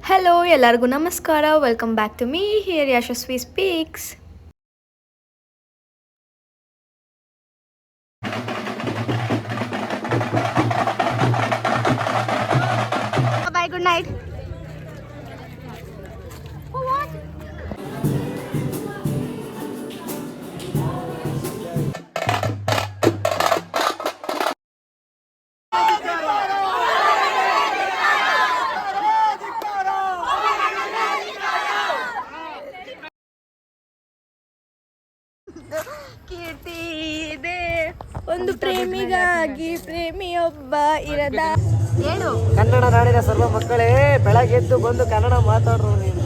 Hello ಎಲ್ಲರಿಗೂ ನಮಸ್ಕಾರ. Welcome back to me here Yashaswi speaks. Bye, good night. Keerthi ಇದೆ ಒಂದು ಪ್ರೇಮಿಗಾಗಿ ಪ್ರೇಮಿಯೊಬ್ಬ ಇರದ. ಹೇಳು. ಕನ್ನಡ ನಾಡಿನ ಸರ್ವ ಮಕ್ಕಳೇ, ಬೆಳಗ್ಗೆ ಎದ್ದು ಬಂದು ಕನ್ನಡ ಮಾತಾಡ್ರು ನೀವು.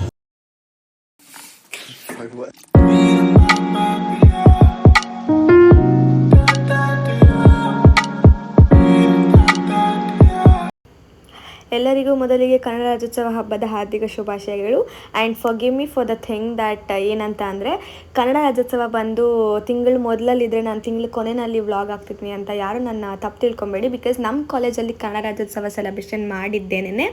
ಎಲ್ಲರಿಗೂ ಮೊದಲಿಗೆ ಕನ್ನಡ ರಾಜ್ಯೋತ್ಸವ ಹಬ್ಬದ ಹಾರ್ದಿಕ ಶುಭಾಶಯಗಳು. And forgive me for the thing that ಏನಂತ ಅಂದರೆ, ಕನ್ನಡ ರಾಜ್ಯೋತ್ಸವ ಬಂದು ತಿಂಗಳು ಮೊದಲಲ್ಲಿದ್ದರೆ ನಾನು ತಿಂಗಳು ಕೊನೆಯಲ್ಲಿ ವ್ಲಾಗ್ ಆಗ್ತಿದ್ದೀನಿ ಅಂತ ಯಾರು ನನ್ನ ತಪ್ಪು ತಿಳ್ಕೊಬೇಡಿ. ಬಿಕಾಸ್ ನಮ್ಮ ಕಾಲೇಜಲ್ಲಿ ಕನ್ನಡ ರಾಜ್ಯೋತ್ಸವ ಸೆಲೆಬ್ರೇಷನ್ ಮಾಡಿದ್ದೇನೆ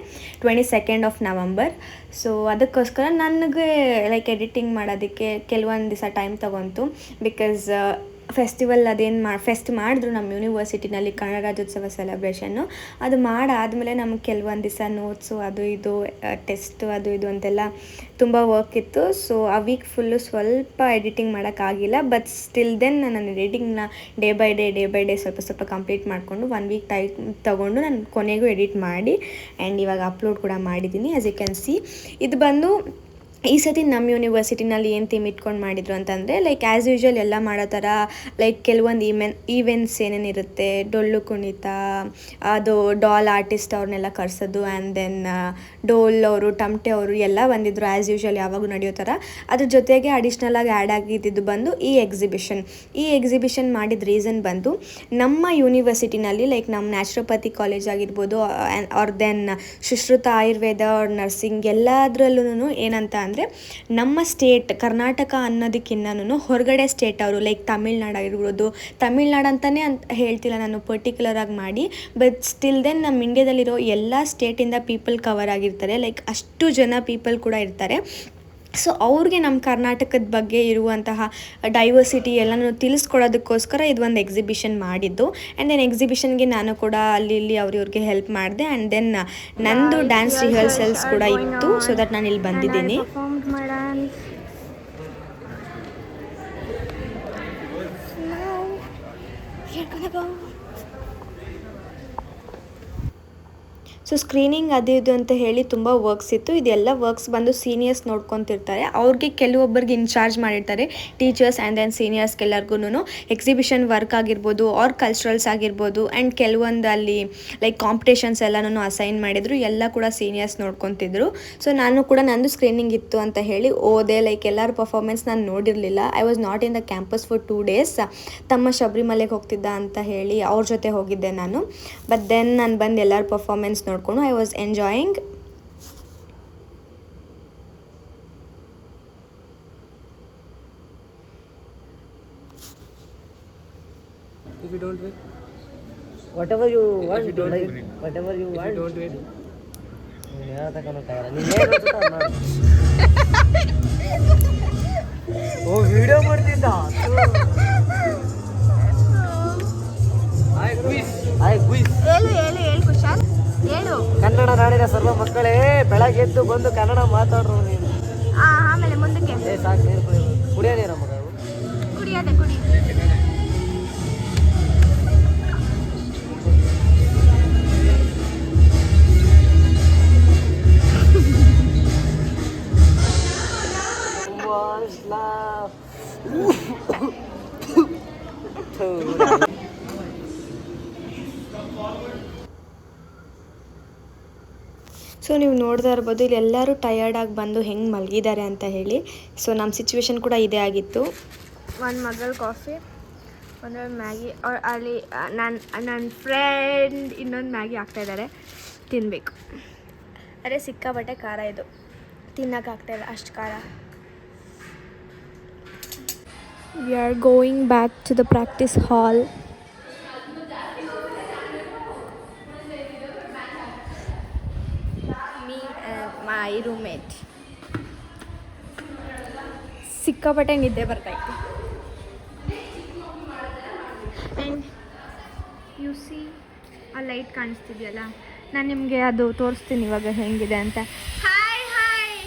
22 ನವಂಬರ್. ಸೊ ಅದಕ್ಕೋಸ್ಕರ ನನಗೆ ಲೈಕ್ ಎಡಿಟಿಂಗ್ ಮಾಡೋದಕ್ಕೆ ಕೆಲವೊಂದು ದಿವಸ ಟೈಮ್ ತೊಗೊಂತು. ಬಿಕಾಸ್ ಫೆಸ್ಟಿವಲ್ ಫೆಸ್ಟ್ ಮಾಡಿದ್ರು ನಮ್ಮ ಯೂನಿವರ್ಸಿಟಿನಲ್ಲಿ ಕನ್ನಡ ರಾಜ್ಯೋತ್ಸವ ಸೆಲೆಬ್ರೇಷನ್ನು. ಅದು ಮಾಡಾದಮೇಲೆ ನಮಗೆ ಕೆಲವೊಂದು ದಿವಸ ನೋಟ್ಸು ಅದು ಇದು ಟೆಸ್ಟು ಅದು ಇದು ಅಂತೆಲ್ಲ ತುಂಬ ವರ್ಕ್ ಇತ್ತು. ಸೊ ಆ ವೀಕ್ ಫುಲ್ಲು ಸ್ವಲ್ಪ ಎಡಿಟಿಂಗ್ ಮಾಡೋಕ್ಕಾಗಿಲ್ಲ. ಬಟ್ ಸ್ಟಿಲ್ ದೆನ್ ನಾನು ಎಡಿಟಿಂಗ್ನ ಡೇ ಬೈ ಡೇ ಸ್ವಲ್ಪ ಕಂಪ್ಲೀಟ್ ಮಾಡಿಕೊಂಡು 1 ವೀಕ್ ಟೈಮ್ ತೊಗೊಂಡು ನಾನು ಕೊನೆಗೂ ಎಡಿಟ್ ಮಾಡಿ ಆ್ಯಂಡ್ ಇವಾಗ ಅಪ್ಲೋಡ್ ಕೂಡ ಮಾಡಿದ್ದೀನಿ. ಆ್ಯಸ್ ಯು ಕ್ಯಾನ್ ಸಿ, ಇದು ಬಂದು ಈ ಸತಿ ನಮ್ಮ ಯೂನಿವರ್ಸಿಟಿನಲ್ಲಿ ಏನು ಥೀಮ್ ಇಟ್ಕೊಂಡು ಮಾಡಿದರು ಅಂತಂದರೆ, ಲೈಕ್ ಆ್ಯಸ್ ಯೂಶ್ವಲ್ ಎಲ್ಲ ಮಾಡೋ ಥರ ಲೈಕ್ ಕೆಲವೊಂದು ಈವೆಂಟ್ಸ್ ಏನೇನಿರುತ್ತೆ, ಡೊಳ್ಳು ಕುಣಿತ, ಅದು ಡಾಲ್ ಆರ್ಟಿಸ್ಟ್ ಅವ್ರನ್ನೆಲ್ಲ ಕರೆಸೋದು, ಆ್ಯಂಡ್ ದೆನ್ ಡೋಲ್ ಅವರು, ಟಮಟೆ ಅವರು ಎಲ್ಲ ಬಂದಿದ್ದರು ಆ್ಯಸ್ ಯೂಶ್ವಲ್ ಯಾವಾಗೂ ನಡೆಯೋ ಥರ. ಅದ್ರ ಜೊತೆಗೆ ಅಡಿಷ್ನಲಾಗಿ ಆ್ಯಡ್ ಆಗಿದ್ದು ಬಂದು ಈ ಎಕ್ಸಿಬಿಷನ್ ಮಾಡಿದ ರೀಸನ್ ಬಂದು ನಮ್ಮ ಯೂನಿವರ್ಸಿಟಿನಲ್ಲಿ ಲೈಕ್ ನಮ್ಮ ನ್ಯಾಚುರೋಪತಿ ಕಾಲೇಜ್ ಆಗಿರ್ಬೋದು or then Sushruta Ayurveda or nursing ಎಲ್ಲದರಲ್ಲೂ ಏನಂತ ಅಂದರೆ, ನಮ್ಮ ಸ್ಟೇಟ್ ಕರ್ನಾಟಕ ಅನ್ನೋದಕ್ಕಿಂತನೂ ಹೊರಗಡೆ ಸ್ಟೇಟ್ ಅವರು ಲೈಕ್ ತಮಿಳ್ನಾಡು ಆಗಿರ್ಬೋದು, ತಮಿಳ್ನಾಡು ಅಂತಲೇ ಹೇಳ್ತಿಲ್ಲ ನಾನು ಪರ್ಟಿಕ್ಯುಲರ್ ಆಗಿ ಮಾಡಿ, ಬಟ್ ಸ್ಟಿಲ್ ದೆನ್ ನಮ್ಮ ಇಂಡಿಯಾದಲ್ಲಿರೋ ಎಲ್ಲ ಸ್ಟೇಟಿಂದ ಪೀಪಲ್ ಕವರ್ ಆಗಿರ್ತಾರೆ. ಲೈಕ್ ಅಷ್ಟು ಜನ ಪೀಪಲ್ ಕೂಡ ಇರ್ತಾರೆ. ಸೊ ಅವ್ರಿಗೆ ನಮ್ಮ ಕರ್ನಾಟಕದ ಬಗ್ಗೆ ಇರುವಂತಹ ಡೈವರ್ಸಿಟಿ ಎಲ್ಲನೂ ತಿಳಿಸ್ಕೊಡೋದಕ್ಕೋಸ್ಕರ ಇದು ಒಂದು ಎಕ್ಸಿಬಿಷನ್ ಮಾಡಿದ್ದು. ಆ್ಯಂಡ್ ದೆನ್ ಎಕ್ಸಿಬಿಷನ್ಗೆ ನಾನು ಕೂಡ ಅಲ್ಲಿ ಅವ್ರಿಗೆ ಹೆಲ್ಪ್ ಮಾಡಿದೆ. ಆ್ಯಂಡ್ ದೆನ್ ನಂದು ಡ್ಯಾನ್ಸ್ ರಿಹರ್ಸಲ್ಸ್ ಕೂಡ ಇತ್ತು. ಸೊ ದಟ್ ನಾನು ಇಲ್ಲಿ ಬಂದಿದ್ದೀನಿ. ಸೊ ಸ್ಕ್ರೀನಿಂಗ್ ಅದು ಇದು ಅಂತ ಹೇಳಿ ತುಂಬ ವರ್ಕ್ಸ್ ಇತ್ತು. ಇದೆಲ್ಲ ವರ್ಕ್ಸ್ ಬಂದು ಸೀನಿಯರ್ಸ್ ನೋಡ್ಕೊತಿರ್ತಾರೆ. ಅವ್ರಿಗೆ ಕೆಲವೊಬ್ಬರಿಗೆ ಇನ್ಚಾರ್ಜ್ ಮಾಡಿರ್ತಾರೆ, ಟೀಚರ್ಸ್ ಆ್ಯಂಡ್ ದೆನ್ ಸೀನಿಯರ್ಸ್ಗೆಲ್ಲರಿಗೂ ಎಕ್ಸಿಬಿಷನ್ ವರ್ಕ್ ಆಗಿರ್ಬೋದು ಆರ್ ಕಲ್ಚರಲ್ಸ್ ಆಗಿರ್ಬೋದು. ಆ್ಯಂಡ್ ಕೆಲವೊಂದು ಅಲ್ಲಿ ಲೈಕ್ ಕಾಂಪಿಟೇಷನ್ಸ್ ಎಲ್ಲನೂ ಅಸೈನ್ ಮಾಡಿದರು, ಎಲ್ಲ ಕೂಡ ಸೀನಿಯರ್ಸ್ ನೋಡ್ಕೊತಿದ್ರು. ಸೊ ನಾನು ಕೂಡ ನಂದು ಸ್ಕ್ರೀನಿಂಗ್ ಇತ್ತು ಅಂತ ಹೇಳಿ ಓದೆ. ಲೈಕ್ ಎಲ್ಲರ ಪರ್ಫಾರ್ಮೆನ್ಸ್ ನಾನು ನೋಡಿರಲಿಲ್ಲ. I was not in the campus for 2 days. ತಮ್ಮ ಶಬರಿಮಲೆಗೆ ಹೋಗ್ತಿದ್ದ ಅಂತ ಹೇಳಿ ಅವ್ರ ಜೊತೆ ಹೋಗಿದ್ದೆ ನಾನು. ಬಟ್ ದೆನ್ ನಾನು ಬಂದು ಎಲ್ಲರ ಪರ್ಫಾರ್ಮೆನ್ಸ್ ನೋಡ್ಕೊಂಡು I was enjoying. If you don't win, whatever you want, whatever you want, don't win. ನೀನು ತಗೊಂಡಾಗ ನೀನು ಓ ವಿಡಿಯೋ ಮಾಡ್ತಿದ್ದ. ಹೇಳು ಕುಶಾಲ್, ಹೇಳು. ಕನ್ನಡ ನಾಡಿನ ಸರ್ವ ಮಕ್ಕಳೇ, ಬೆಳಗ್ಗೆ ಎದ್ದು ಬಂದು ಕನ್ನಡ ಮಾತಾಡ್ರು ನೀನು. ಆಮೇಲೆ ಮುಂದಕ್ಕೆ ಸಾಕು, ನೀರು ಕುಡಿಯೋ ನೀರ ಮಗ ಕುಡಿಯೋದೆ ಕುಡಿ. ಸೊ ನೀವು ನೋಡ್ತಾ ಇರ್ಬೋದು ಇಲ್ಲಿ ಎಲ್ಲರೂ ಟಯರ್ಡಾಗಿ ಬಂದು ಹೆಂಗೆ ಮಲಗಿದ್ದಾರೆ ಅಂತ ಹೇಳಿ. ಸೊ ನಮ್ಮ ಸಿಚುವೇಶನ್ ಕೂಡ ಇದೇ ಆಗಿತ್ತು. ಒಂದು ಮಗಳು ಕಾಫಿ, ಒಂದು ಮ್ಯಾಗಿ, ಅಲ್ಲಿ ನನ್ನ ಫ್ರೆಂಡ್ ಇನ್ನೊಂದು ಮ್ಯಾಗಿ ಹಾಕ್ತಾಯಿದ್ದಾರೆ, ತಿನ್ನಬೇಕು. ಅರೆ ಸಿಕ್ಕಾಬಟ್ಟೆ ಖಾರ ಇದು, ತಿನ್ನೋಕ್ಕಾಗ್ತಾಯಿಲ್ಲ ಅಷ್ಟು ಖಾರ. We are going back to the practice hall. My roommate. ಸಿಕ್ಕಾಪಟ್ಟೆ ನಿದ್ದೆ ಬರ್ತಾಯಿತ್ತು. ಆ್ಯಂಡ್ ಯು ಸಿ ಆ ಲೈಟ್ ಕಾಣಿಸ್ತಿದೆಯಲ್ಲ, ನಾನು ನಿಮಗೆ ಅದು ತೋರಿಸ್ತೀನಿ ಇವಾಗ ಹೆಂಗಿದೆ ಅಂತ. Hi hi.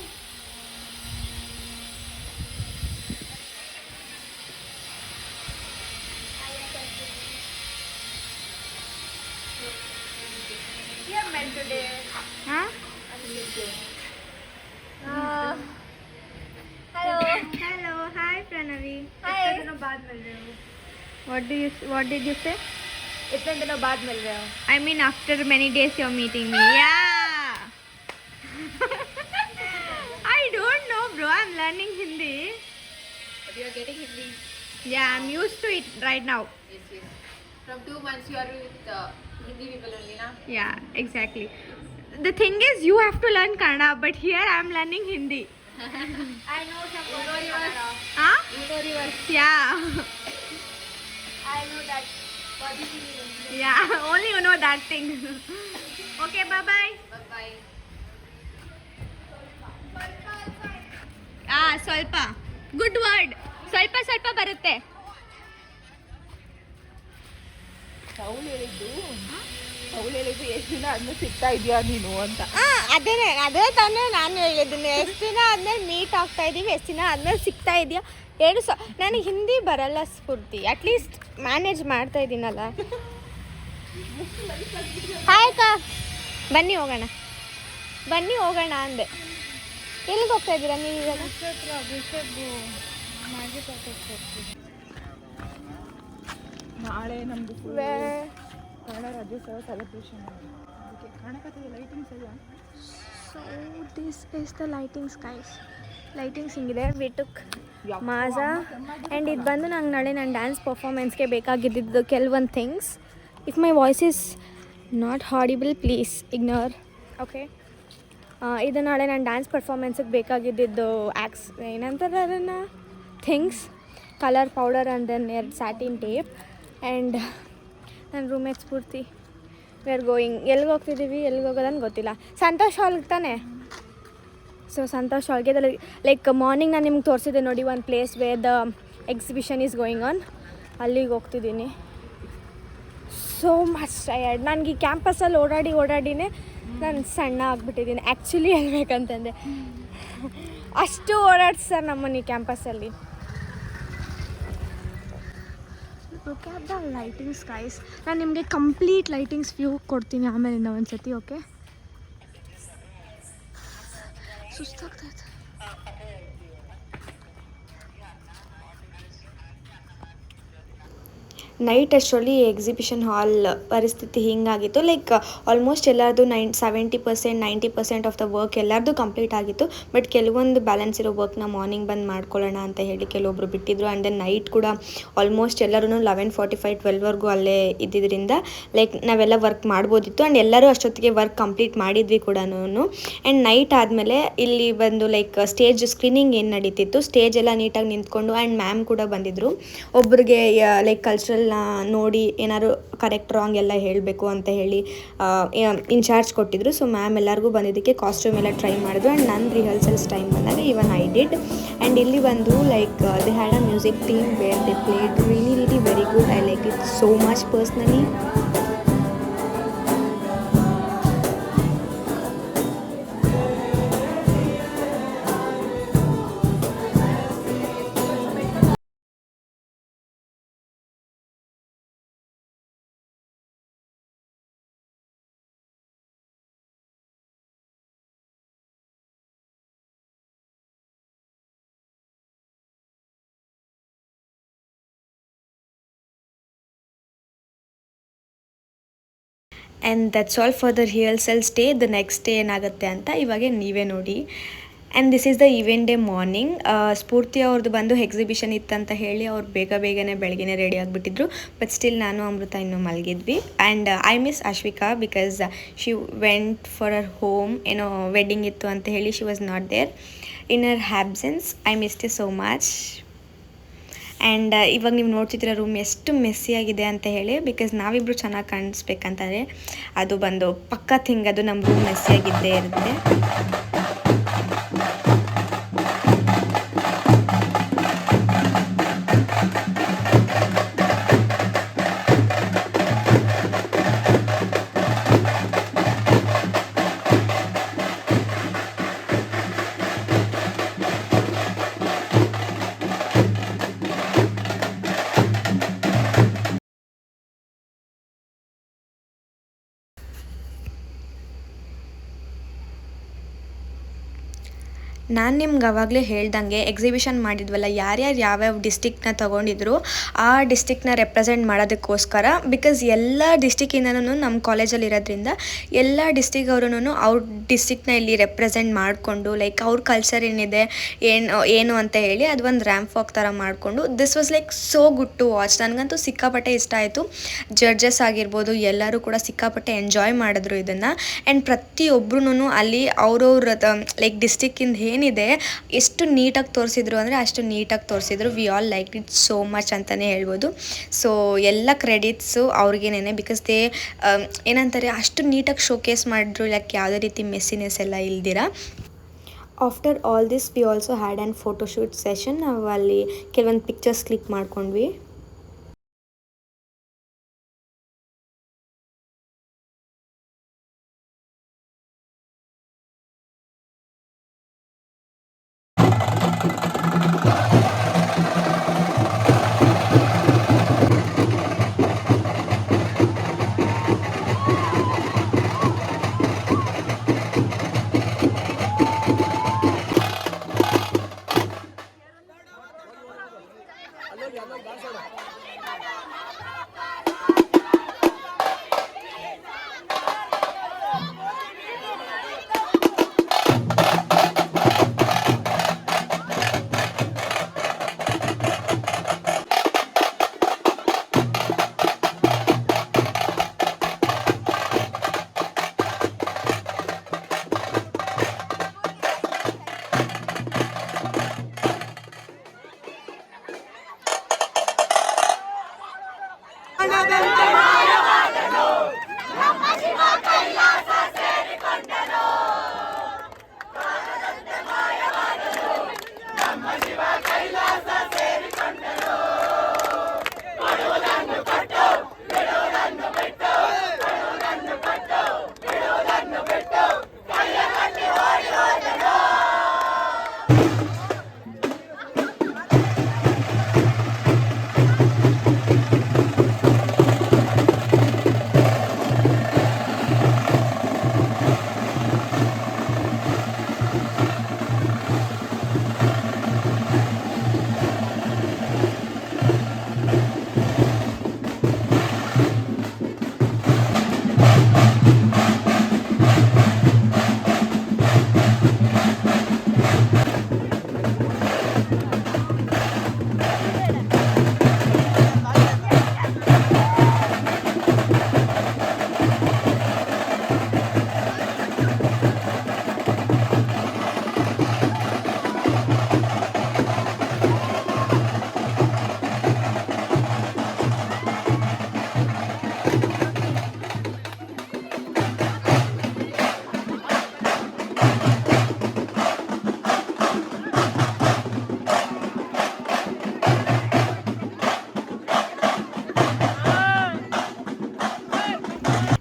ಹಾಂ, hello hello hi Pranavi. Hi. इतने दिनों बाद मिल रहे हो. What did you say? इतने दिनों बाद मिल रहे हो. I mean after many days you're meeting me. Yeah. I don't know bro, I'm learning Hindi. But you are getting Hindi. Yeah, I'm used to it right now. Yes, yes. From 2 months you are with Hindi people only, na? Yeah, exactly. The thing is you have to learn Kannada, but here I'm learning Hindi. I know some words. Huh? You know reverse. Yeah. I know that. What is it? Yeah, only you know that thing. Okay, bye bye. Bye bye. ಸ್ವಲ್ಪ good word. ಸ್ವಲ್ಪ ಸ್ವಲ್ಪ ಬರುತ್ತೆ. ಅವಳು ಹೇಳಿದ್ದು ಎಷ್ಟು ದಿನ ಆದ್ಮೇಲೆ ಸಿಗ್ತಾ ಇದೆಯಾ ನೀನು ಅಂತ. ಅದೇ ತಾನೇ ನಾನು ಹೇಳಿದ್ದೀನಿ. ಎಷ್ಟು ದಿನ ಆದ್ಮೇಲೆ ಮೀಟ್ ಆಗ್ತಾ ಇದ್ದೀವಿ, ಎಷ್ಟು ದಿನ ಆದ್ಮೇಲೆ ಸಿಗ್ತಾ ಇದೆಯಾ ಹೇಳು. ನನಗೆ ಹಿಂದಿ ಬರಲ್ಲ ಸ್ಫೂರ್ತಿ, ಅಟ್ಲೀಸ್ಟ್ ಮ್ಯಾನೇಜ್ ಮಾಡ್ತಾ ಇದ್ದೀನಲ್ಲ. ಹಾಯ್ ಅಕ್ಕ, ಬನ್ನಿ ಹೋಗೋಣ ಅಂದೆ. ಎಲ್ಲಿಗೆ ಹೋಗ್ತಾ ಇದ್ದೀರಾ ನೀವು ಇವಾಗ? ನಾಳೆ ನಮ್ದು ಕನ್ನಡ ರಾಜ್ಯೋತ್ಸವ ಸೆಲೆಬ್ರೇಷನ್ ಅದಕ್ಕೆ ಕಾಣಕತ್ತಿದೆ ಲೈಟಿಂಗ್ಸ್ ಎಲ್ಲ. So this is the lightings guys. Lightings ಹಿಂಗಿದೆ. ವಿ ಟುಕ್ ಮಾಜಾ. ಆ್ಯಂಡ್ ಇದು ಬಂದು ನಂಗೆ ನಾಳೆ ನನ್ನ ಡ್ಯಾನ್ಸ್ ಪರ್ಫಾರ್ಮೆನ್ಸ್ಗೆ ಬೇಕಾಗಿದ್ದು ಕೆಲವೊಂದು things. If my voice is not audible please ignore. Okay, ಇದು ನಾಳೆ ನನ್ನ ಡ್ಯಾನ್ಸ್ ಪರ್ಫಾರ್ಮೆನ್ಸಿಗೆ ಬೇಕಾಗಿದ್ದು ಏನಂತಾರೆ ಅದನ್ನು, things, colour powder and then 2 satin tape. And ನನ್ನ roommate Spoorthi we are going. ಎಲ್ಲಿಗೆ ಹೋಗ್ತಿದ್ದೀವಿ, ಎಲ್ಲಿಗೆ ಹೋಗೋದಂತ ಗೊತ್ತಿಲ್ಲ. ಸಂತೋಷ್ ಹಾಲ್ಗೆ ತಾನೆ. ಸೊ ಸಂತೋಷ್ ಹಾಲ್ಗೆ ಲೈಕ್ ಮಾರ್ನಿಂಗ್ ನಾನು ನಿಮ್ಗೆ ತೋರಿಸಿದ್ದೆ ನೋಡಿ, ಒಂದು place where the exhibition is going on. ಅಲ್ಲಿಗೆ ಹೋಗ್ತಿದ್ದೀನಿ. So much tired. ನನಗೆ ಈ ಕ್ಯಾಂಪಸಲ್ಲಿ ಓಡಾಡಿನೇ ನಾನು ಸಣ್ಣ ಆಗಿಬಿಟ್ಟಿದ್ದೀನಿ ಆ್ಯಕ್ಚುಲಿ ಹೇಳ್ಬೇಕಂತಂದೆ. ಅಷ್ಟು ಓಡಾಡ್ತಾರೆ ನಮ್ಮನ್ನು ಈ ಕ್ಯಾಂಪಸಲ್ಲಿ. Look at the lightings guys. ನಾನು ನಿಮಗೆ ಕಂಪ್ಲೀಟ್ ಲೈಟಿಂಗ್ಸ್ ವ್ಯೂ ಕೊಡ್ತೀನಿ ಆಮೇಲಿಂದ ಒಂದು ಸತಿ. ಓಕೆ, ಸುಸ್ತಾಗ್ತಾಯಿತ್ತು. ನೈಟ್ ಅಷ್ಟರಲ್ಲಿ ಎಕ್ಸಿಬಿಷನ್ ಹಾಲ್ ಪರಿಸ್ಥಿತಿ ಹಿಂಗಾಗಿತ್ತು. ಲೈಕ್ ಆಲ್ಮೋಸ್ಟ್ ಎಲ್ಲರದು 70% 90% ಆಫ್ ದ ವರ್ಕ್ ಎಲ್ಲರದು ಕಂಪ್ಲೀಟ್ ಆಗಿತ್ತು. ಬಟ್ ಕೆಲವೊಂದು ಬ್ಯಾಲೆನ್ಸ್ ಇರೋ ವರ್ಕ್ನ ಮಾರ್ನಿಂಗ್ ಬಂದು ಮಾಡ್ಕೊಳ್ಳೋಣ ಅಂತ ಹೇಳಿ ಕೆಲವೊಬ್ರು ಬಿಟ್ಟಿದ್ರು. ಆ್ಯಂಡ್ ದೆನ್ ನೈಟ್ ಕೂಡ ಆಲ್ಮೋಸ್ಟ್ ಎಲ್ಲರೂ 11:45 12ವರೆಗೂ ಅಲ್ಲೇ ಇದ್ದಿದ್ದರಿಂದ ಲೈಕ್ ನಾವೆಲ್ಲ ವರ್ಕ್ ಮಾಡ್ಬೋದಿತ್ತು. ಆ್ಯಂಡ್ ಎಲ್ಲರೂ ಅಷ್ಟೊತ್ತಿಗೆ ವರ್ಕ್ ಕಂಪ್ಲೀಟ್ ಮಾಡಿದ್ವಿ ಕೂಡ. ಆ್ಯಂಡ್ ನೈಟ್ ಆದಮೇಲೆ ಇಲ್ಲಿ ಬಂದು ಲೈಕ್ ಸ್ಟೇಜ್ ಸ್ಕ್ರೀನಿಂಗ್ ಏನು ನಡೀತಿತ್ತು, ಸ್ಟೇಜ್ ಎಲ್ಲ ನೀಟಾಗಿ ನಿಂತ್ಕೊಂಡು. ಆ್ಯಂಡ್ ಮ್ಯಾಮ್ ಕೂಡ ಬಂದಿದ್ದರು. ಒಬ್ರಿಗೆ ಲೈಕ್ ಕಲ್ಚರಲ್ ನೋಡಿ ಏನಾದ್ರು ಕರೆಕ್ಟ್ ರಾಂಗ್ ಎಲ್ಲ ಹೇಳಬೇಕು ಅಂತ ಹೇಳಿ ಇನ್ಚಾರ್ಜ್ ಕೊಟ್ಟಿದ್ರು. ಸೊ ಮ್ಯಾಮ್ ಎಲ್ಲರಿಗೂ ಬಂದಿದ್ದಕ್ಕೆ ಕಾಸ್ಟ್ಯೂಮ್ ಎಲ್ಲ ಟ್ರೈ ಮಾಡಿದ್ರು. ಆ್ಯಂಡ್ ನನ್ನ ರಿಹರ್ಸಲ್ಸ್ ಟೈಮ್ ಬಂದಾಗ ಇವನ್ ಐ ಡಿಡ್. ಆ್ಯಂಡ್ ಇಲ್ಲಿ ಬಂದು like they had a music team where they played really very good. I like it so much personally. And that's all for the rehearsals day. The next day ಏನಾಗುತ್ತೆ ಅಂತ ಇವಾಗ ನೀವೇ ನೋಡಿ. And this is the event day morning. Spoorthi ಅವ್ರದ್ದು ಬಂದು exhibition ಇತ್ತಂತ ಹೇಳಿ ಅವ್ರು ಬೇಗನೆ ಬೆಳಗ್ಗೆ ರೆಡಿ ಆಗಿಬಿಟ್ಟಿದ್ರು. ಬಟ್ ಸ್ಟಿಲ್ ನಾನು ಅಮೃತ ಇನ್ನೂ ಮಲಗಿದ್ವಿ. And I miss Ashwika because she went for her home. ಏನೋ ವೆಡ್ಡಿಂಗ್ ಇತ್ತು ಅಂತ ಹೇಳಿ she was not there. In her absence I missed you so much. And ಇವಾಗ ನೀವು ನೋಡ್ತಿದ್ದೀರ ರೂಮ್ ಎಷ್ಟು ಮೆಸ್ಸಿಯಾಗಿದೆ ಅಂತ ಹೇಳಿ. ಬಿಕಾಸ್ ನಾವಿಬ್ಬರು ಚೆನ್ನಾಗಿ ಕಾಣಿಸ್ಬೇಕಂತಾರೆ ಅದು ಬಂದು ಪಕ್ಕ ಥಿಂಗ್, ಅದು ನಮ್ಮ ರೂಮ್ ಮೆಸ್ಸಿಯಾಗಿದ್ದೇ ಇರುತ್ತೆ. ನಾನು ನಿಮ್ಗೆ ಆವಾಗಲೇ ಹೇಳ್ದಂಗೆ ಎಕ್ಸಿಬಿಷನ್ ಮಾಡಿದ್ವಲ್ಲ, ಯಾರ್ಯಾರು ಯಾವ್ಯಾವ ಡಿಸ್ಟಿಕ್ನ ತೊಗೊಂಡಿದ್ರು ಆ ಡಿಸ್ಟಿಕ್ನ ರೆಪ್ರೆಸೆಂಟ್ ಮಾಡೋದಕ್ಕೋಸ್ಕರ, ಬಿಕಾಸ್ ಎಲ್ಲ ಡಿಸ್ಟಿಕ್ಕಿಂದನೂ ನಮ್ಮ ಕಾಲೇಜಲ್ಲಿ ಇರೋದ್ರಿಂದ ಎಲ್ಲ ಡಿಸ್ಟಿಕ್ ಅವ್ರೂ ಅವ್ರ ಡಿಸ್ಟಿಕ್ನ ಇಲ್ಲಿ ರೆಪ್ರೆಸೆಂಟ್ ಮಾಡಿಕೊಂಡು, ಲೈಕ್ ಅವ್ರ ಕಲ್ಚರ್ ಏನಿದೆ ಏನು ಅಂತ ಹೇಳಿ ಅದು ಒಂದು ರ್ಯಾಂಪ್ ವಾಕ್ ಥರ ಮಾಡಿಕೊಂಡು, this was like so good to watch. ನನಗಂತೂ ಸಿಕ್ಕಾಪಟ್ಟೆ ಇಷ್ಟ ಆಯಿತು. ಜಡ್ಜಸ್ ಆಗಿರ್ಬೋದು ಎಲ್ಲರೂ ಕೂಡ ಸಿಕ್ಕಾಪಟ್ಟೆ ಎಂಜಾಯ್ ಮಾಡಿದ್ರು ಇದನ್ನು. ಆ್ಯಂಡ್ ಪ್ರತಿಯೊಬ್ಬರೂ ಅಲ್ಲಿ ಅವ್ರವ್ರ ಲೈಕ್ ಡಿಸ್ಟಿಕ್ಕಿಂದ ಏನಿದೆ ಎಷ್ಟು ನೀಟಾಗಿ ತೋರಿಸಿದ್ರು ಅಂದರೆ ಅಷ್ಟು ನೀಟಾಗಿ ತೋರಿಸಿದ್ರು. We all like it so much ಅಂತಲೇ ಹೇಳ್ಬೋದು. ಸೊ ಎಲ್ಲ ಕ್ರೆಡಿಟ್ಸು ಅವ್ರಿಗೇನೆ, ಬಿಕಾಸ್ ದೇ ಏನಂತಾರೆ ಅಷ್ಟು ನೀಟಾಗಿ ಶೋಕೇಸ್ ಮಾಡಿದ್ರು, ಲೈಕ್ ಯಾವುದೇ ರೀತಿ ಮೆಸ್ಸಿನೆಸ್ ಎಲ್ಲ ಇಲ್ದಿರ. After all this we also had and photoshoot session. ನಾವು ಅಲ್ಲಿ ಕೆಲವೊಂದು ಪಿಕ್ಚರ್ಸ್ ಕ್ಲಿಕ್ ಮಾಡ್ಕೊಂಡ್ವಿ.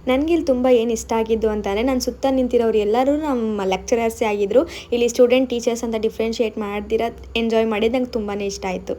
ನನಗಿಲ್ಲಿ ತುಂಬ ಏನು ಇಷ್ಟ ಆಗಿದ್ದು ಅಂತಂದರೆ, ನನ್ನ ಸುತ್ತ ನಿಂತಿರೋರು ಎಲ್ಲರೂ ನಮ್ಮ ಲೆಕ್ಚರರ್ಸೇ ಆಗಿದ್ದರು. ಇಲ್ಲಿ ಸ್ಟೂಡೆಂಟ್ ಟೀಚರ್ಸ್ ಅಂತ ಡಿಫ್ರೆನ್ಷಿಯೇಟ್ ಮಾಡ್ದಿರ ಎಂಜಾಯ್ ಮಾಡಿದ್ದು ನಂಗೆ ತುಂಬಾ ಇಷ್ಟ ಆಯಿತು.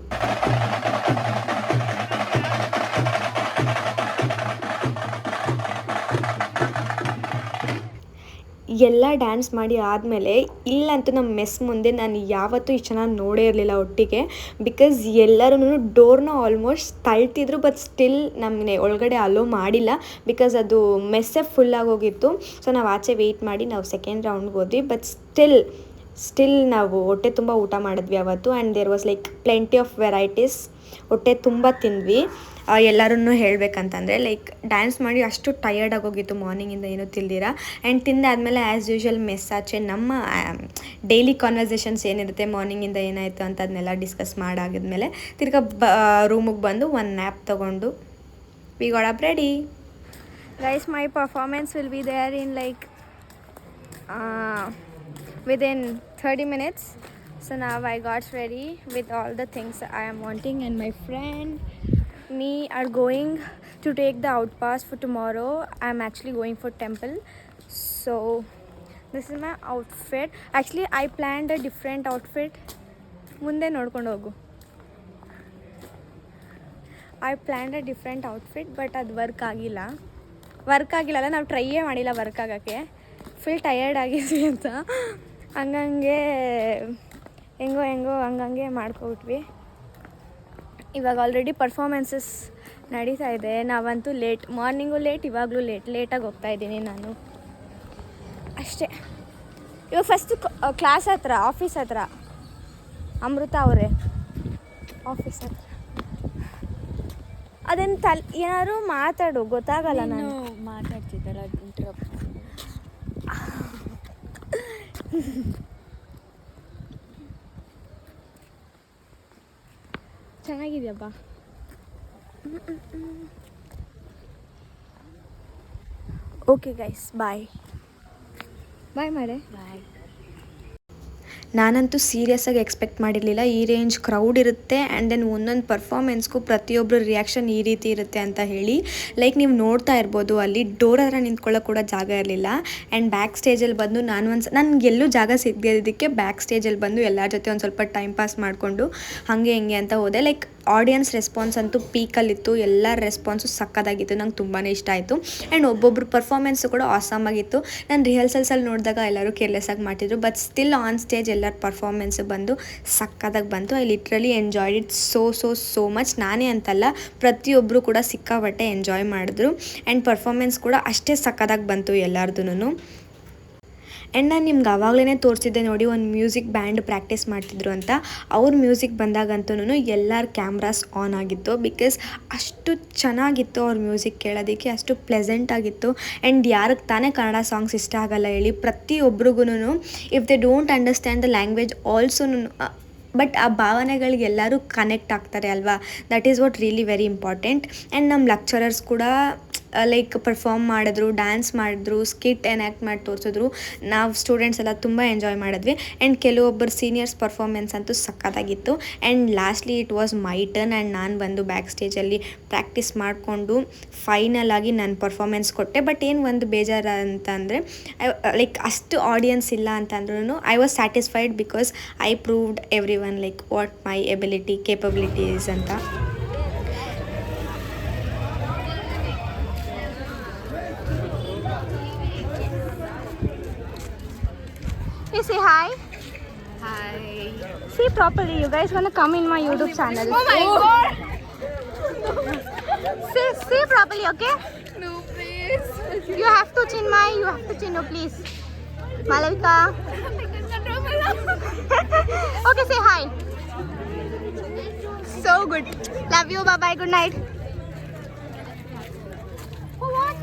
ಎಲ್ಲ ಡ್ಯಾನ್ಸ್ ಮಾಡಿ ಆದಮೇಲೆ ಇಲ್ಲಂತೂ ನಮ್ಮ ಮೆಸ್ ಮುಂದೆ ನಾನು ಯಾವತ್ತೂ ಇಷ್ಟು ಚೆನ್ನಾಗಿ ನೋಡೇ ಇರಲಿಲ್ಲ ಒಟ್ಟಿಗೆ. ಬಿಕಾಸ್ ಎಲ್ಲರೂ ಡೋರ್ನ ಆಲ್ಮೋಸ್ಟ್ ತಳ್ತಿದ್ರು, ಬಟ್ ಸ್ಟಿಲ್ ನಮ್ಮನೆ ಒಳಗಡೆ ಅಲೋ ಮಾಡಿಲ್ಲ, ಬಿಕಾಸ್ ಅದು ಮೆಸ್ಸೇ ಫುಲ್ಲಾಗಿ ಹೋಗಿತ್ತು. ಸೊ ನಾವು ಆಚೆ ವೆಯ್ಟ್ ಮಾಡಿ ನಾವು ಸೆಕೆಂಡ್ ರೌಂಡ್ಗೆ ಹೋದ್ವಿ. ಬಟ್ ಸ್ಟಿಲ್ ನಾವು ಹೊಟ್ಟೆ ತುಂಬ ಊಟ ಮಾಡಿದ್ವಿ ಅವತ್ತು. And there was like plenty of varieties. ಹೊಟ್ಟೆ ತುಂಬ ತಿಂದ್ವಿ. ಎಲ್ಲರೂ ಹೇಳಬೇಕಂತಂದರೆ ಲೈಕ್ ಡ್ಯಾನ್ಸ್ ಮಾಡಿ ಅಷ್ಟು ಟಯರ್ಡ್ ಆಗೋಗಿತ್ತು ಮಾರ್ನಿಂಗಿಂದ ಏನೂ ತಿಂದಿರ. ಆ್ಯಂಡ್ ತಿಂದಾದಮೇಲೆ ಆ್ಯಸ್ ಯೂಶ್ವಲ್ ಮೆಸ್ ಆಚೆ ನಮ್ಮ ಡೈಲಿ ಕಾನ್ವರ್ಸೇಷನ್ಸ್ ಏನಿರುತ್ತೆ ಮಾರ್ನಿಂಗಿಂದ ಏನಾಯಿತು ಅಂತ ಅದನ್ನೆಲ್ಲ ಡಿಸ್ಕಸ್ ಮಾಡಾಗಿದ್ಮೇಲೆ ತಿರ್ಗಾ ರೂಮಿಗೆ ಬಂದು ಒಂದು ನ್ಯಾಪ್ ತೊಗೊಂಡು we got up ready. Guys, my performance will be there in like within 30 minutes. So now I got ready with all the things I am wanting, and my friend me are going to take the outpass for tomorrow. I am actually going for temple. So this is my outfit. Actually I planned a different outfit. ಮುಂದೆ ನೋಡ್ಕೊಂಡು ಹೋಗು. I planned a different outfit, but ಅದು work ಆಗಿಲ್ಲ ಅಲ್ಲ, ನಾವು ಟ್ರೈಯೇ ಮಾಡಿಲ್ಲ work ಆಗೋಕ್ಕೆ. Full tired ಆಗಿದ್ವಿ ಅಂತ. ಹಂಗಂಗೆ ಹೆಂಗೋ ಹಂಗಂಗೆ ಮಾಡ್ಕೊಬಿಟ್ವಿ. ಇವಾಗ ಆಲ್ರೆಡಿ ಪರ್ಫಾರ್ಮೆನ್ಸಸ್ ನಡೀತಾ ಇದೆ. ನಾವಂತೂ ಲೇಟ್, ಮಾರ್ನಿಂಗು ಲೇಟ್, ಇವಾಗಲೂ ಲೇಟಾಗಿ ಹೋಗ್ತಾ ಇದ್ದೀನಿ ನಾನು ಅಷ್ಟೇ. ಇವಾಗ ಫಸ್ಟು ಕ್ಲಾಸ್ ಹತ್ರ, ಆಫೀಸ್ ಹತ್ರ, ಅಮೃತ ಅವರೇ ಆಫೀಸ್ ಹತ್ರ. ಅದೇನು ಏನಾದ್ರು ಮಾತಾಡು, ಗೊತ್ತಾಗಲ್ಲ. ನಾನು ಮಾತಾಡ್ತಿದ್ದಾರ ಚೆನ್ನಾಗಿದೆಯಪ್ಪ. ಓಕೆ ಗೈಸ್, ಬಾಯ್ ಮಾಡೆ. ಬಾಯ್. ನಾನಂತೂ ಸೀರಿಯಸ್ಸಾಗಿ ಎಕ್ಸ್ಪೆಕ್ಟ್ ಮಾಡಿರಲಿಲ್ಲ ಈ ರೇಂಜ್ ಕ್ರೌಡ್ ಇರುತ್ತೆ ಆ್ಯಂಡ್ ದೆನ್ ಒಂದೊಂದು ಪರ್ಫಾರ್ಮೆನ್ಸ್ಗೂ ಪ್ರತಿಯೊಬ್ಬರು ರಿಯಾಕ್ಷನ್ ಈ ರೀತಿ ಇರುತ್ತೆ ಅಂತ ಹೇಳಿ. ಲೈಕ್ ನೀವು ನೋಡ್ತಾ ಇರ್ಬೋದು, ಅಲ್ಲಿ ಡೋರ್ ಹತ್ರ ನಿಂತ್ಕೊಳ್ಳೋಕೆ ಕೂಡ ಜಾಗ ಇರಲಿಲ್ಲ. ಆ್ಯಂಡ್ ಬ್ಯಾಕ್ ಸ್ಟೇಜಲ್ಲಿ ಬಂದು ನನಗೆಲ್ಲೂ ಜಾಗ ಸಿಗದಿದ್ದಕ್ಕೆ ಬ್ಯಾಕ್ ಸ್ಟೇಜಲ್ಲಿ ಬಂದು ಎಲ್ಲರ ಜೊತೆ ಒಂದು ಸ್ವಲ್ಪ ಟೈಮ್ ಪಾಸ್ ಮಾಡಿಕೊಂಡು ಹಾಗೆ ಹಿಂಗೆ ಅಂತ ಹೋದೆ. ಲೈಕ್ ಆಡಿಯನ್ಸ್ ರೆಸ್ಪಾನ್ಸ್ ಅಂತೂ ಪೀಕಲ್ಲಿತ್ತು. ಎಲ್ಲರ ರೆಸ್ಪಾನ್ಸು ಸಕ್ಕತ್ತಾಗಿತ್ತು, ನಂಗೆ ತುಂಬಾ ಇಷ್ಟ ಆಯಿತು. ಆ್ಯಂಡ್ ಒಬ್ಬೊಬ್ರು ಪರ್ಫಾರ್ಮೆನ್ಸು ಕೂಡ ಆಸಮ್ ಆಗಿತ್ತು. ನಾನು ರಿಹರ್ಸಲ್ಸಲ್ಲಿ ನೋಡಿದಾಗ ಎಲ್ಲರೂ ಕೇರ್ಲೆಸ್ಸಾಗಿ ಮಾಡ್ತಿದ್ರು, ಬಟ್ ಸ್ಟಿಲ್ ಆನ್ ಸ್ಟೇಜ್ ಎಲ್ಲರ ಪರ್ಫಾರ್ಮೆನ್ಸು ಬಂದು ಸಕ್ಕತ್ತಾಗಿ ಬಂತು. I literally enjoyed it so much. ನಾನೇ ಅಂತಲ್ಲ, ಪ್ರತಿಯೊಬ್ಬರು ಕೂಡ ಸಿಕ್ಕಾಪಟ್ಟೆ ಎಂಜಾಯ್ ಮಾಡಿದ್ರು. ಆ್ಯಂಡ್ ಪರ್ಫಾರ್ಮೆನ್ಸ್ ಕೂಡ ಅಷ್ಟೇ ಸಕ್ಕತ್ತಾಗಿ ಬಂತು ಎಲ್ಲರದೂ. ಆ್ಯಂಡ್ ನಾನು ನಿಮ್ಗೆ ಆವಾಗಲೇ ತೋರಿಸಿದ್ದೆ ನೋಡಿ, ಒಂದು ಮ್ಯೂಸಿಕ್ ಬ್ಯಾಂಡ್ ಪ್ರಾಕ್ಟೀಸ್ ಮಾಡ್ತಿದ್ರು ಅಂತ. ಅವ್ರ ಮ್ಯೂಸಿಕ್ ಬಂದಾಗಂತೂ ಎಲ್ಲರ ಕ್ಯಾಮ್ರಾಸ್ ಆನ್ ಆಗಿತ್ತು, ಬಿಕಾಸ್ ಅಷ್ಟು ಚೆನ್ನಾಗಿತ್ತು ಅವ್ರ ಮ್ಯೂಸಿಕ್ ಕೇಳೋದಕ್ಕೆ, ಅಷ್ಟು ಪ್ಲೆಸೆಂಟ್ ಆಗಿತ್ತು. ಆ್ಯಂಡ್ ಯಾರಿಗೆ ತಾನೇ ಕನ್ನಡ ಸಾಂಗ್ಸ್ ಇಷ್ಟ ಆಗಲ್ಲ ಹೇಳಿ, ಪ್ರತಿಯೊಬ್ರಿಗೂ if they don't understand the language also, but ಆ ಭಾವನೆಗಳಿಗೆ ಎಲ್ಲರೂ ಕನೆಕ್ಟ್ ಆಗ್ತಾರೆ ಅಲ್ವಾ. That is what really very important. And ನಮ್ಮ ಲೆಕ್ಚರರ್ಸ್ ಕೂಡ ಲೈಕ್ ಪರ್ಫಾರ್ಮ್ ಮಾಡಿದ್ರು, ಡ್ಯಾನ್ಸ್ ಮಾಡಿದ್ರು, ಸ್ಕಿಟ್ ಎನ್ಯಾಕ್ಟ್ ಮಾಡಿ ತೋರಿಸಿದ್ರು. ನಾವು ಸ್ಟೂಡೆಂಟ್ಸ್ ಎಲ್ಲ ತುಂಬ ಎಂಜಾಯ್ ಮಾಡಿದ್ವಿ. ಆ್ಯಂಡ್ ಕೆಲವೊಬ್ಬರು ಸೀನಿಯರ್ಸ್ ಪರ್ಫಾರ್ಮೆನ್ಸ್ ಅಂತೂ ಸಕ್ಕತ್ತಾಗಿತ್ತು. And lastly it was my turn. And ನಾನು ಬಂದು ಬ್ಯಾಕ್ ಸ್ಟೇಜಲ್ಲಿ ಪ್ರಾಕ್ಟೀಸ್ ಮಾಡಿಕೊಂಡು ಫೈನಲ್ ಆಗಿ ನಾನು ಪರ್ಫಾರ್ಮೆನ್ಸ್ ಕೊಟ್ಟೆ. ಬಟ್ ಏನು ಒಂದು ಬೇಜಾರು ಅಂತಂದರೆ, ಲೈಕ್ ಅಷ್ಟು ಆಡಿಯನ್ಸ್ ಇಲ್ಲ ಅಂತಂದ್ರೂ I was satisfied, because I proved every one like what my ability capabilities ಅಂತ. Hey, say hi. Hi. See properly, you guys wanna come in my YouTube channel. Oh my god. Say properly, okay? No, please. You have to Chinmay, you have to Chinu, please. Malavika. Okay, say hi. So good. Love you, bye bye, good night. Oh, what?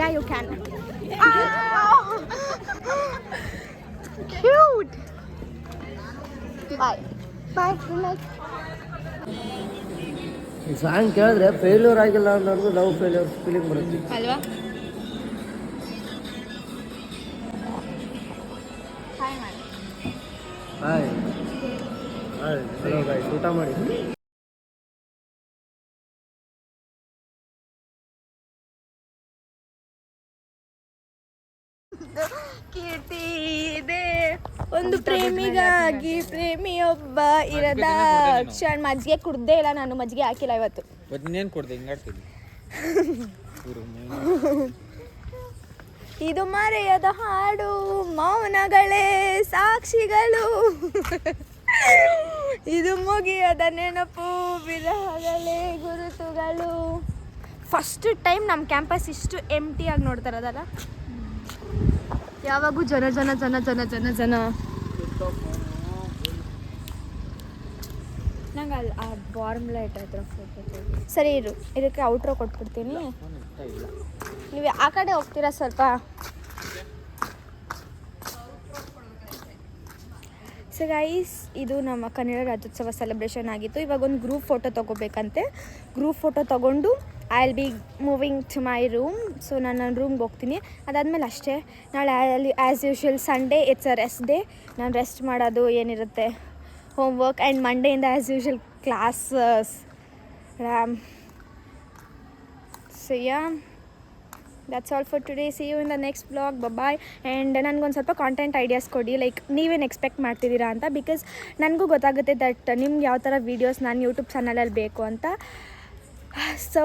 Yeah, you can. Cute. Bye. Bye. Good night. ಈ song ಕೇಳಿದ್ರೆ failure ಆಗಿಲ್ಲ ಅನ್ನೋದು love failure feeling ಬರುತ್ತೆ ಅಲ್ವಾ? Hi hello guys, ಊಟ ಮಾಡಿ. ಕೀರ್ತಿ ಇದೆ ಒಂದು ಪ್ರೇಮಿಗಾಗಿ ಪ್ರೇಮಿಯೊಬ್ಬ ಇರದ ಕ್ಷಣ. ಮಜ್ಜಿಗೆ ಕುಡ್ದೇ ಇಲ್ಲ ನಾನು, ಮಜ್ಜಿಗೆ ಹಾಕಿಲ್ಲ ಇವತ್ತು. ಇನ್ನೇನು ಕೊಡ್ದೆ ಹಿಂಗಾಡ್ತೀನಿ. ಇದು ಮರೆಯದ ಹಾಡು, ಮೌನಗಳೇ ಸಾಕ್ಷಿಗಳು. ಇದು ಮುಗಿಯದ ನೆನಪು, ವಿರಹಗಳೇ ಗುರುತುಗಳು. ಫಸ್ಟ್ ಟೈಮ್ ನಮ್ಮ ಕ್ಯಾಂಪಸ್ ಇಷ್ಟು ಎಂಟಿ ಆಗಿ ನೋಡ್ತಾರದಲ್ಲ. ಯಾವಾಗೂ ಜನ ಜನ ಜನ ಜನ ಜನ ಜನ. ನಂಗೆ ಅಲ್ಲಿ ಆ ಬಾರ್ಮ್ ಲೈಟ್ ಹತ್ರ ಫೋಟೋ ಸರಿ ಇರು, ಇದಕ್ಕೆ ಔಟ್ರೋ ಕೊಟ್ಬಿಡ್ತೀನಿ. ನೀವು ಆ ಕಡೆ ಹೋಗ್ತೀರಾ ಸ್ವಲ್ಪ. ಸೊ ಗೈಸ್, ಇದು ನಮ್ಮ ಕನ್ನಡ ರಾಜ್ಯೋತ್ಸವ ಸೆಲೆಬ್ರೇಷನ್ ಆಗಿತ್ತು. ಇವಾಗ ಒಂದು ಗ್ರೂಪ್ ಫೋಟೋ ತೊಗೋಬೇಕಂತೆ. ಗ್ರೂಪ್ ಫೋಟೋ ತೊಗೊಂಡು I will be moving to my room. So ನಾನು ನನ್ನ ರೂಮ್ಗೆ ಹೋಗ್ತೀನಿ. ಅದಾದಮೇಲೆ ಅಷ್ಟೇ, ನಾಳೆ ಅಲ್ಲಿ as usual Sunday it's a rest day. ನಾನು ರೆಸ್ಟ್ ಮಾಡೋದು ಏನಿರುತ್ತೆ ಹೋಮ್ ವರ್ಕ್. ಆ್ಯಂಡ್ ಮಂಡೆಯಿಂದ as usual classes. So yeah, that's all for today. See you in the next vlog. Bye. And ನನಗೊಂದು ಸ್ವಲ್ಪ ಕಾಂಟೆಂಟ್ ಐಡಿಯಾಸ್ ಕೊಡಿ, ಲೈಕ್ ನೀವೇನು expect ಮಾಡ್ತಿದ್ದೀರಾ ಅಂತ. ಬಿಕಾಸ್ ನನಗೂ ಗೊತ್ತಾಗುತ್ತೆ ದಟ್ ನಿಮ್ಗೆ ಯಾವ ಥರ ವೀಡಿಯೋಸ್ ನಾನು ಯೂಟ್ಯೂಬ್ ಚಾನಲಲ್ಲಿ ಬೇಕು ಅಂತ. ಸೊ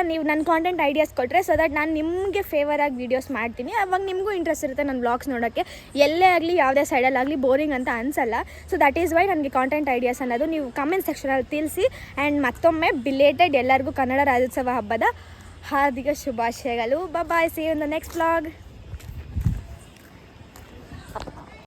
ನೀವು ನನ್ನ ಕಾಂಟೆಂಟ್ ಐಡಿಯಾಸ್ ಕೊಟ್ಟರೆ ಸೊ ದಟ್ ನಾನು ನಿಮಗೆ ಫೇವರಾಗಿ ವೀಡಿಯೋಸ್ ಮಾಡ್ತೀನಿ. ಅವಾಗ ನಿಮಗೂ ಇಂಟ್ರೆಸ್ಟ್ ಇರುತ್ತೆ ನನ್ನ ವ್ಲಾಗ್ಸ್ ನೋಡೋಕ್ಕೆ. ಎಲ್ಲೇ ಆಗಲಿ ಯಾವುದೇ ಸೈಡಲ್ಲಾಗಲಿ ಬೋರಿಂಗ್ ಅಂತ ಅನಿಸಲ್ಲ. ಸೊ ದಟ್ ಈಸ್ ವೈ ನನಗೆ ಕಾಂಟೆಂಟ್ ಐಡಿಯಾಸ್ ಅನ್ನೋದು ನೀವು ಕಮೆಂಟ್ ಸೆಕ್ಷನಲ್ಲಿ ತಿಳಿಸಿ. ಆ್ಯಂಡ್ ಮತ್ತೊಮ್ಮೆ ಬಿಲೇಟೆಡ್ ಎಲ್ಲರಿಗೂ ಕನ್ನಡ ರಾಜ್ಯೋತ್ಸವ ಹಬ್ಬದ ಹಾರ್ದಿಕ ಶುಭಾಶಯಗಳು. Bye, see you in the next vlog.